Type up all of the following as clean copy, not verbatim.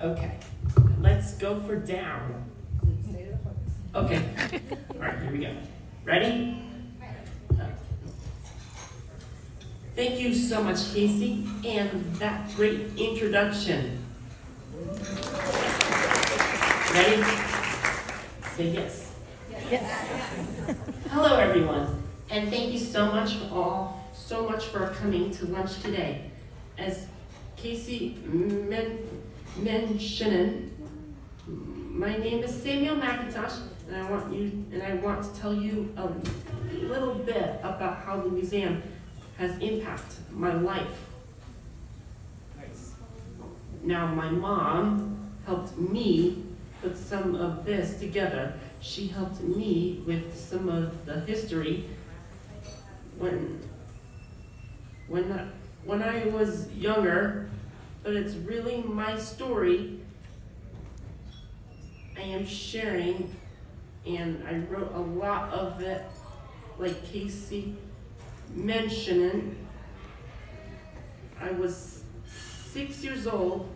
Okay, let's go for down. Okay, all right, here we go. Ready? Thank you so much, Casey, and that great introduction. Ready? Say yes. Yes. Hello, everyone, and thank you so much for coming to lunch today. As Casey mentioned, my name is Samuel McIntosh, and I want to tell you a little bit about how the museum has impacted my life. Now, my mom helped me put some of this together. She helped me with some of the history when I was younger, but it's really my story I am sharing, and I wrote a lot of it, like Casey mentioned. I was 6 years old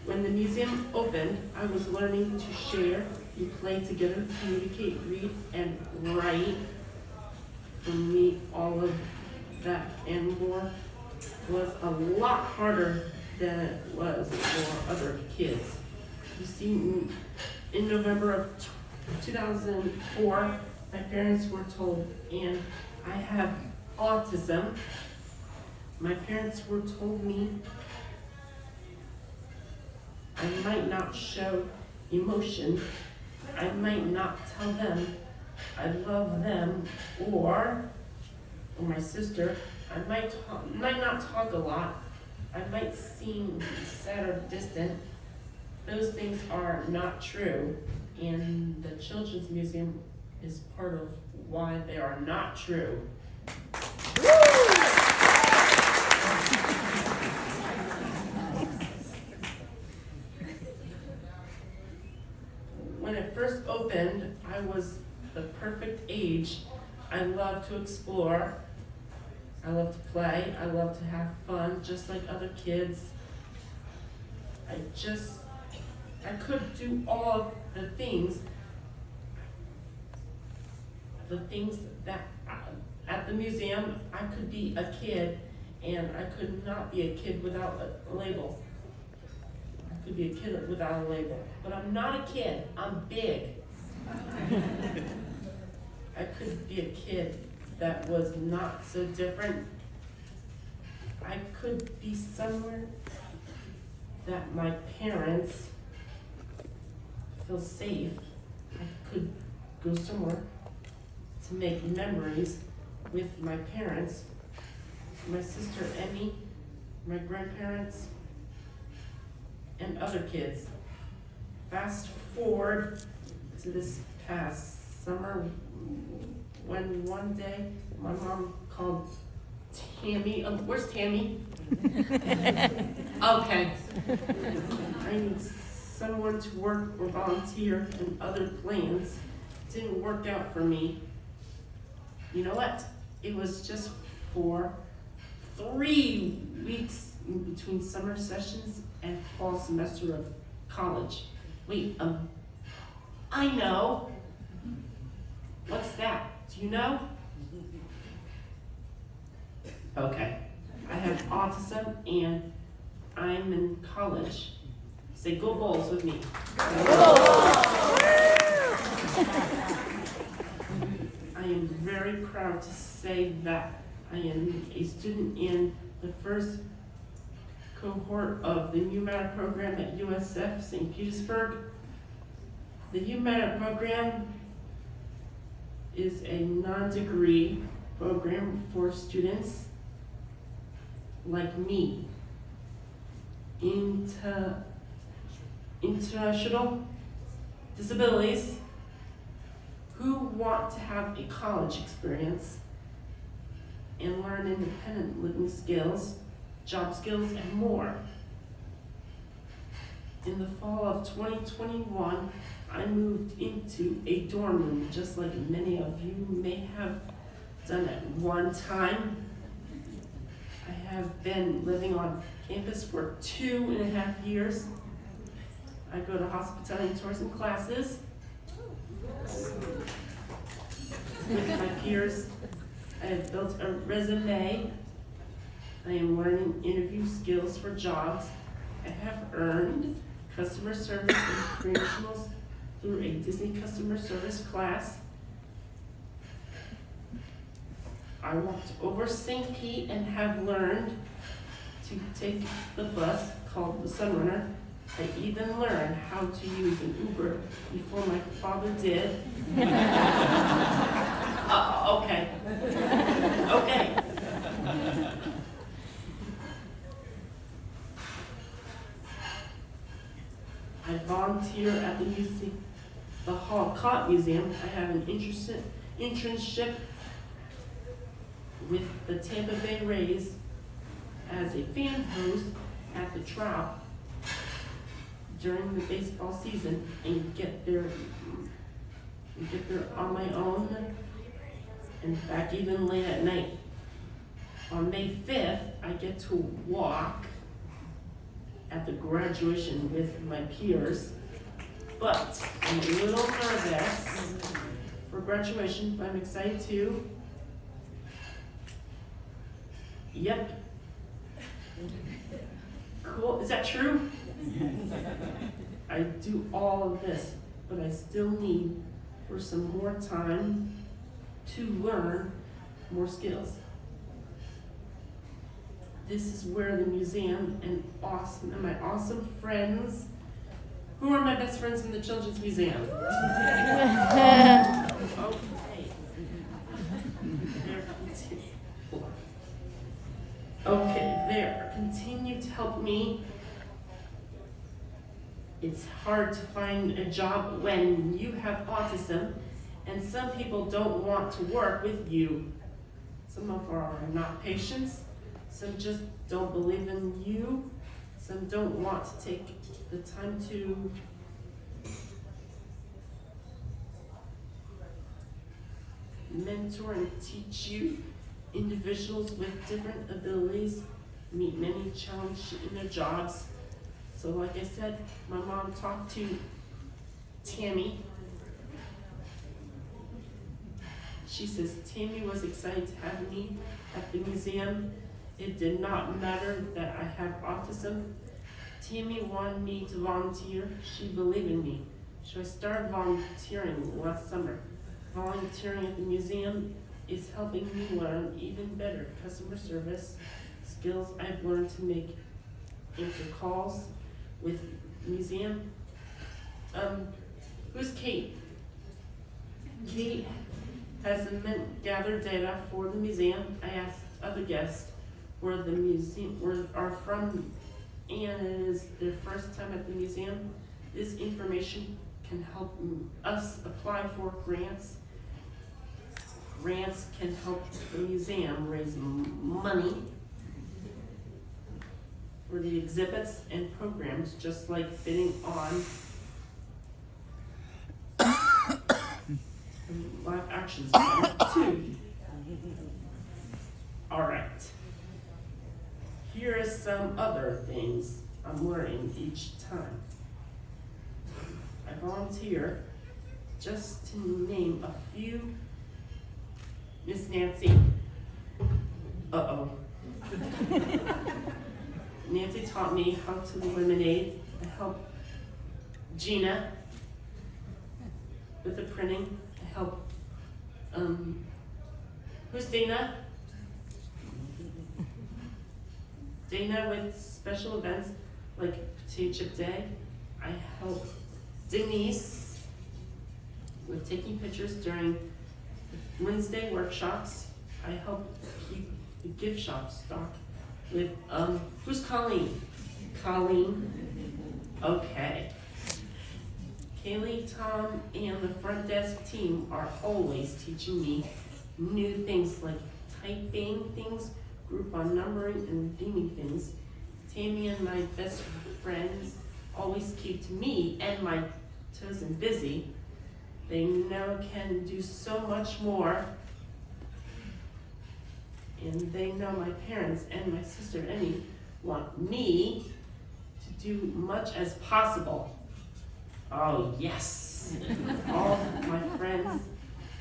when the museum opened. I was learning to share and play together, communicate, read, and write. For me, all of that and more was a lot harder than it was for other kids. You see, in November of 2004, my parents were told, and I have autism. My parents were told me I might not show emotion. I might not tell them I love them, or my sister. I might not talk a lot. I might seem sad or distant. Those things are not true, and the Children's Museum is part of why they are not true. When it first opened, I was the perfect age. I love to explore. I love to play. I love to have fun, just like other kids. I could do all of the things that at the museum. I could be a kid, and I could not be a kid without a label. I could be a kid without a label, but I'm not a kid. I'm big. I could be a kid that was not so different. I could be somewhere that my parents feel safe. I could go somewhere to make memories with my parents, my sister Emmy, my grandparents, and other kids. Fast forward to this past summer when one day my mom called Tammy. Where's Tammy? Okay. I need someone to work or volunteer in other plans. Didn't work out for me. You know what? It was just for 3 weeks in between summer sessions and fall semester of college. Wait, I know. What's that? Do you know? Okay. I have autism and I'm in college. Say go Bulls with me. I am very proud to say that I am a student in the first cohort of the New Matter program at USF St. Petersburg. The New Matter program is a non-degree program for students like me, international disabilities, who want to have a college experience and learn independent living skills, job skills, and more. In the fall of 2021, I moved into a dorm room, just like many of you may have done at one time. I have been living on campus for 2.5 years. I go to hospitality and tourism classes with my peers. I have built a resume. I am learning interview skills for jobs. I have earned customer service and credentials through a Disney customer service class. I walked over St. Pete and have learned to take the bus called the Sunrunner. I even learned how to use an Uber before my father did. Okay. Okay. I volunteer at the museum, the Hall Cott Museum. I have an internship with the Tampa Bay Rays as a fan host at the Trop during the baseball season, and get there on my own and back even late at night. On May 5th, I get to walk at the graduation with my peers, but I'm a little nervous for graduation, but I'm excited too. Yep. Cool, is that true? I do all of this, but I still need for some more time to learn more skills. This is where the museum and my awesome friends, who are my best friends in the Children's Museum. Okay, there, continue to help me. It's hard to find a job when you have autism, and some people don't want to work with you. Some of are not patients, some just don't believe in you, some don't want to take the time to mentor and teach you. Individuals with different abilities meet many challenges in their jobs. So like I said, my mom talked to Tammy. She says, Tammy was excited to have me at the museum. It did not matter that I have autism. Tammy wanted me to volunteer. She believed in me. So I started volunteering last summer. Volunteering at the museum is helping me learn even better customer service skills. I've learned to answer calls with museum. Who's Kate? Kate has gathered data for the museum. I asked other guests where the museum are from, and it is their first time at the museum. This information can help us apply for grants. Grants can help the museum raise money for the exhibits and programs, just like bidding on live actions too. All right. Here are some other things I'm learning each time. I volunteer, just to name a few. Miss Nancy. Nancy taught me how to lemonade. I helped Gina with the printing. I helped, who's Dana? Dana with special events like Potato Chip Day. I helped Denise with taking pictures during Wednesday workshops. I help keep the gift shop stocked with, who's Colleen? Colleen? Okay. Kaylee, Tom, and the front desk team are always teaching me new things like typing things, Groupon numbering, and redeeming things. Tammy and my best friends always keep me and my chosen busy. They know can do so much more. And they know my parents and my sister Emmy want me to do much as possible. Oh, yes. All my friends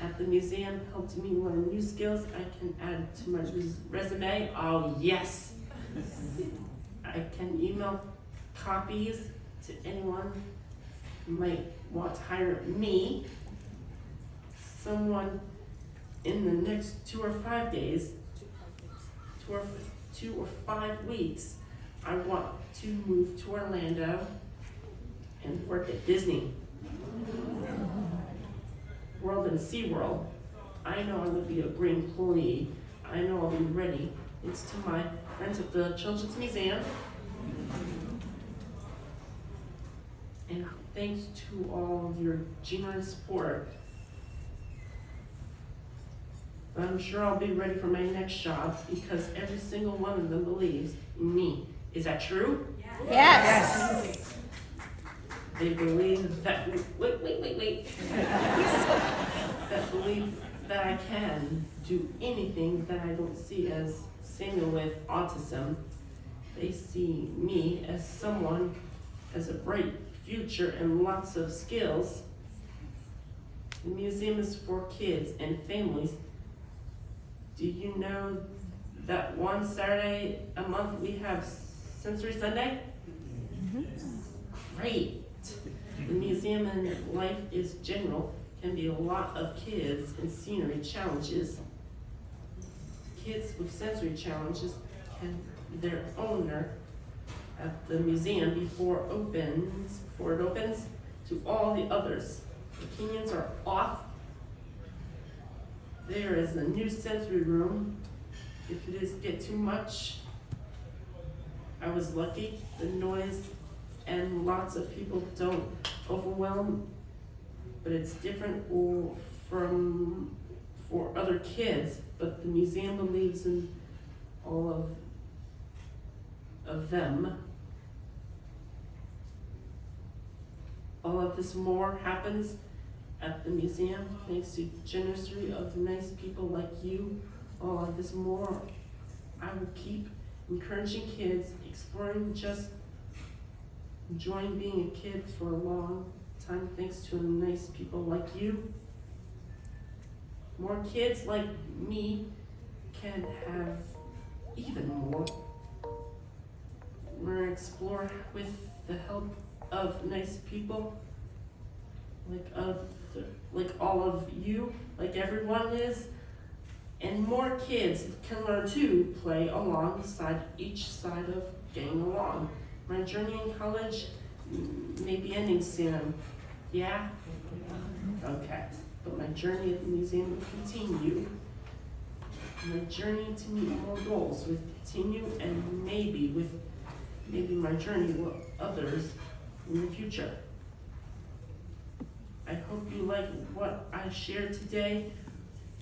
at the museum helped me learn new skills I can add to my resume. Oh, yes. I can email copies to anyone who might want to hire me. Someone in the next 2 or 5 days, 2 or 5 weeks, I want to move to Orlando and work at Disney World and SeaWorld. I know I will be a great employee. I know I'll be ready. Thanks to my friends at the Children's Museum. And thanks to all of your generous support. I'm sure I'll be ready for my next job because every single one of them believes in me. Is that true? Yes. They believe that, wait. That believe that I can do anything that I don't see as Samuel with autism. They see me as someone as a bright future and lots of skills. The museum is for kids and families. Do you know that one Saturday a month we have Sensory Sunday? Great. The museum and life is general can be a lot of kids and scenery challenges. Kids with sensory challenges can be their owner at the museum before it opens to all the others. The Kenyans are off. There is a new sensory room. If it is get too much, I was lucky. The noise and lots of people don't overwhelm, but it's different for other kids. But the museum believes in all of them. All of this more happens at the museum thanks to generosity of the nice people like you. All of this more, I will keep encouraging kids, exploring, just enjoying being a kid for a long time thanks to nice people like you. More kids like me can have even more. We're gonna explore with the help of nice people, like all of you, like everyone is, and more kids can learn to play alongside each side of getting along. My journey in college may be ending soon. Yeah? Okay. But my journey at the museum will continue. My journey to meet more goals will continue, and maybe my journey with others in the future. I hope you like what I shared today,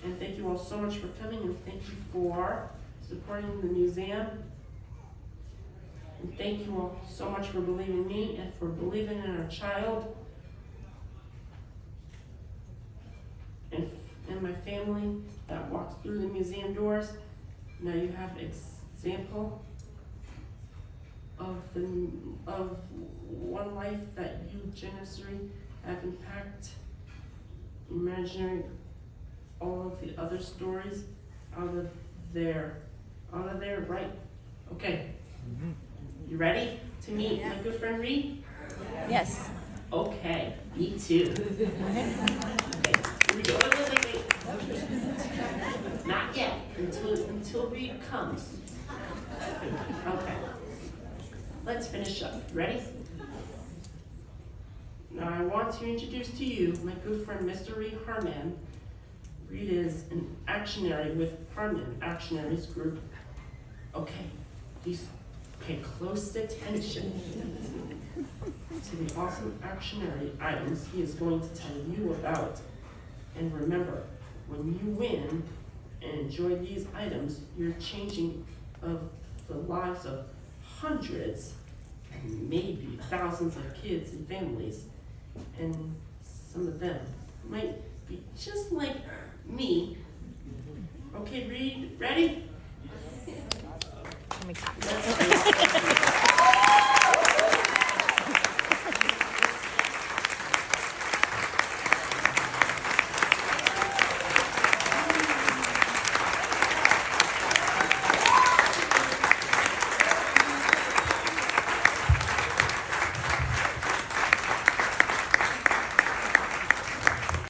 and thank you all so much for coming, and thank you for supporting the museum. And thank you all so much for believing in me and for believing in our child and my family that walks through the museum doors. Now you have example of one life that you generously have impact. Imagining all of the other stories out of there, right? Okay. You ready to meet my good friend Reed? Yes. Okay, me too. Okay, here we go. Wait. Not yet, until Reed comes. Okay. Let's finish up. Ready? Now I want to introduce to you my good friend Mr. Reed Harman. Reed is an actionary with Harman Actionaries Group. Okay, please pay close attention to the awesome actionary items he is going to tell you about. And remember, when you win and enjoy these items, you're changing of the lives of hundreds and maybe thousands of kids and families. And some of them might be just like me. Okay, Reed, ready? me clap. That's great.